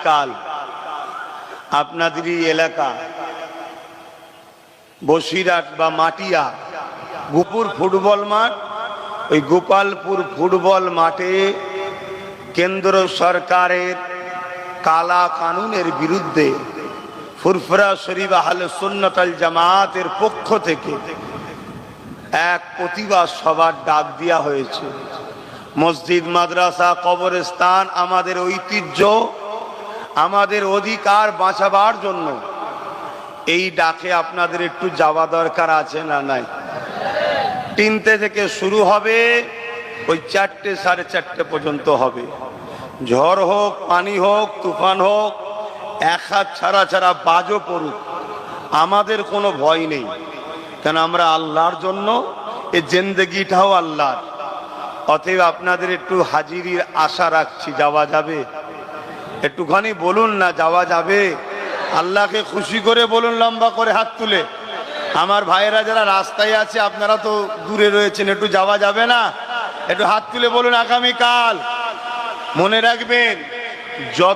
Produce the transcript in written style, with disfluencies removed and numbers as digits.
কাল আপনাদেরই এলাকা বসিরহাট বা মাটিয়া গোপুর ফুটবল মাঠ, ওই গোপালপুর ফুটবল মাঠে কেন্দ্র সরকারের কালা কানুনের বিরুদ্ধে ফুরফুরা শরীফ আহলে সুন্নাত ওয়াল জামাতের পক্ষ থেকে এক প্রতিবাদ সভার ডাক দেওয়া হয়েছে। মসজিদ, মাদ্রাসা, কবরস্থান আমাদের ঐতিহ্য, আমাদের অধিকার বাঁচাবার জন্য এই ডাকে আপনাদের একটু যাওয়া দরকার আছে না নাই? 3টে থেকে শুরু হবে, ওই 4টে 4:30 পর্যন্ত হবে। ঝড় হোক, পানি হোক, তুফান হোক, এক হাত ছাড়া ছাড়া বাজও পড়ুক, আমাদের কোনো ভয় নেই। কেন আমরা আল্লাহর জন্য, এই জিন্দেগিটাও আল্লাহর। অতএব আপনাদের একটু হাজিরির আশা রাখছি। যাওয়া যাবে? একটুখানি বলুন না, যাওয়া যাবে? আল্লাহকে খুশি করে বলুন, লম্বা করে হাত তুলে। আমার ভাইয়েরা যারা রাস্তায় আছে, আপনারা তো দূরে রয়েছেন, একটু যাওয়া যাবে না? একটু হাত তুলে বলুন আগামীকাল। মনে রাখবেন, যত